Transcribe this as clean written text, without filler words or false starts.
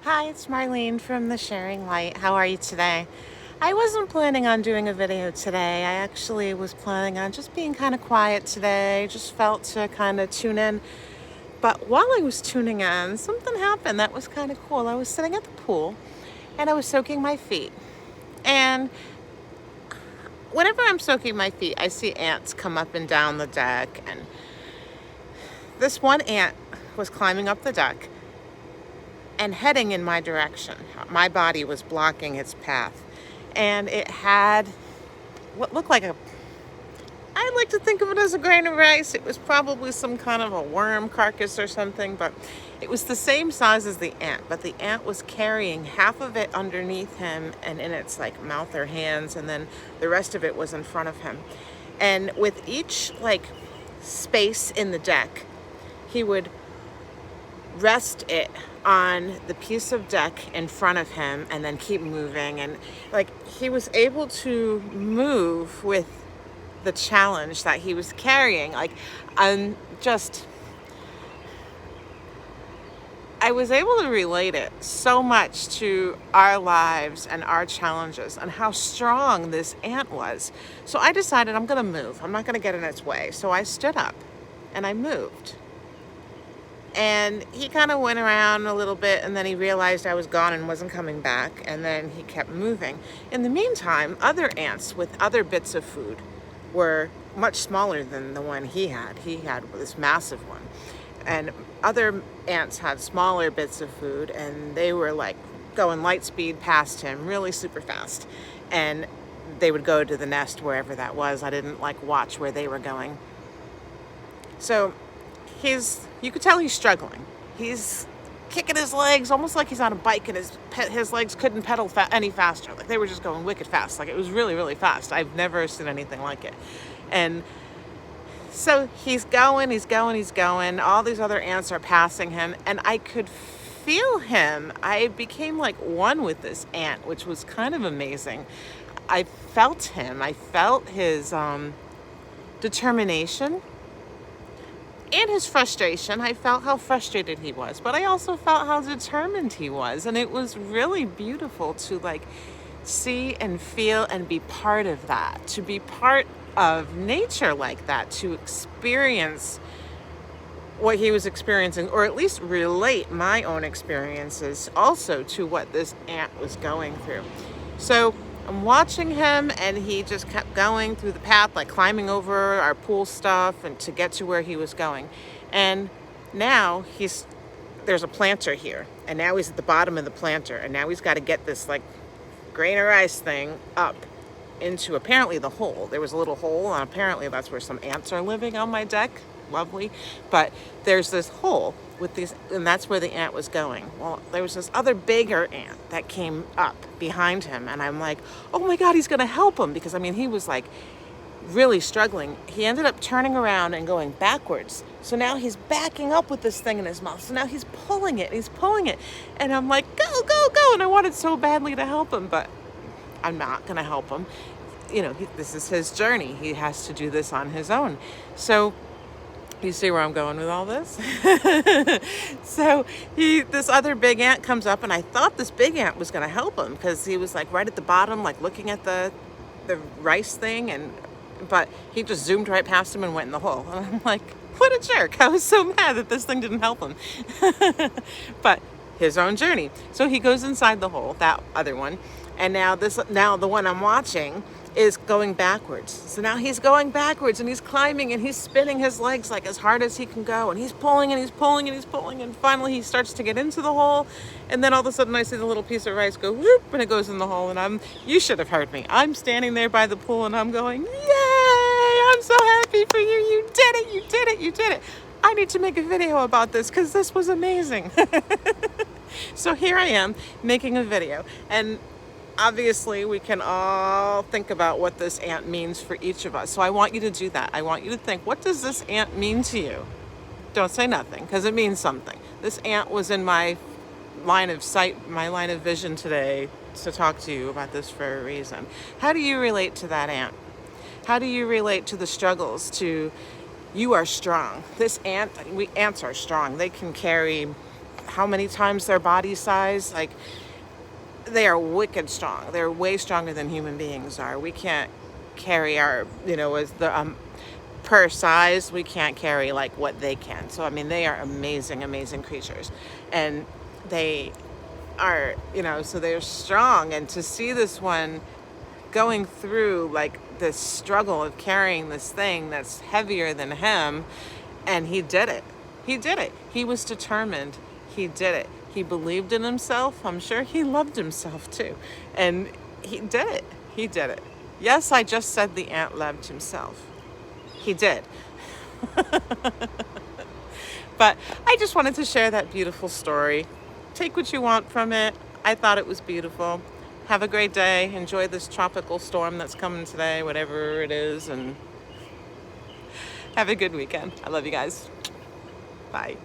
Hi, it's Marlene from the Sharing Light. How are you today? I wasn't planning on doing a video today. I actually was planning on just being kind of quiet today. Just felt to kind of tune in. But while I was tuning in, something happened that was kind of cool. I was sitting at the pool and I was soaking my feet. And whenever I'm soaking my feet, I see ants come up and down the deck. And this one ant was climbing up the deck and heading in my direction. My body was blocking its path. And it had what looked like I like to think of it as a grain of rice. It was probably some kind of a worm carcass or something, but it was the same size as the ant. But the ant was carrying half of it underneath him and in its like mouth or hands, and then the rest of it was in front of him. And with each like space in the deck, he would rest it on the piece of deck in front of him and then keep moving. And like he was able to move with the challenge that he was carrying. Like I'm just I was able to relate it so much to our lives and our challenges and how strong this ant was. So I decided I'm going to move. I'm not going to get in its way. So I stood up and I moved. And he kind of went around a little bit, and then he realized I was gone and wasn't coming back, and then he kept moving. In the meantime, other ants with other bits of food were much smaller than the one he had. He had this massive one. And other ants had smaller bits of food, and they were like going light speed past him, really super fast. And they would go to the nest wherever that was. I didn't like watch where they were going. So you could tell he's struggling. He's kicking his legs almost like he's on a bike, and his legs couldn't pedal any faster. Like they were just going wicked fast. Like it was really, really fast. I've never seen anything like it. And so he's going. All these other ants are passing him, and I could feel him. I became like one with this ant, which was kind of amazing. I felt him. I felt his determination and his frustration. I felt how frustrated he was, but I also felt how determined he was. And it was really beautiful to like see and feel and be part of that, to be part of nature like that, to experience what he was experiencing, or at least relate my own experiences also to what this ant was going through. So I'm watching him, and he just kept going through the path, like climbing over our pool stuff and to get to where he was going. And now there's a planter here, and now he's at the bottom of the planter, and now he's got to get this like grain of rice thing up into apparently the hole. There was a little hole, and apparently that's where some ants are living on my deck. Lovely. But there's this hole with these, and that's where the ant was going. Well, there was this other bigger ant that came up behind him, and I'm like, oh my God, he's gonna help him, because I mean he was like really struggling. He ended up turning around and going backwards. So now he's backing up with this thing in his mouth. So now he's pulling it, and I'm like, go, go, go. And I wanted so badly to help him, but I'm not gonna help him. You know, this is his journey. He has to do this on his own. So you see where I'm going with all this? So this other big ant comes up, and I thought this big ant was going to help him because he was like right at the bottom, like looking at the rice thing, but he just zoomed right past him and went in the hole. And I'm like, what a jerk. I was so mad that this thing didn't help him. But his own journey. So he goes inside the hole, that other one, and now the one I'm watching is going backwards. So now he's going backwards, and he's climbing, and he's spinning his legs like as hard as he can go, and he's pulling, and finally he starts to get into the hole, and then all of a sudden I see the little piece of rice go whoop, and it goes in the hole, and you should have heard me. I'm standing there by the pool, and I'm going, yay, I'm so happy for you. You did it. I need to make a video about this because this was amazing. So here I am making a video, and obviously we can all think about what this ant means for each of us. So I want you to do that. I want you to think, what does this ant mean to you? Don't say nothing, because it means something. This ant was in my line of sight, my line of vision today to talk to you about this for a reason. How do you relate to that ant? How do you relate to the struggles, to you are strong? Ants are strong. They can carry how many times their body size. Like, they are wicked strong. They're way stronger than human beings are. We can't carry our, as the per size, we can't carry like what they can. So I mean, they are amazing, amazing creatures, and they are, so they're strong. And to see this one going through like this struggle of carrying this thing that's heavier than him, and he did it. He did it. He was determined. He did it. He believed in himself. I'm sure he loved himself too. And he did it. He did it. Yes, I just said the ant loved himself. He did. But I just wanted to share that beautiful story. Take what you want from it. I thought it was beautiful. Have a great day. Enjoy this tropical storm that's coming today, whatever it is, and have a good weekend. I love you guys. Bye.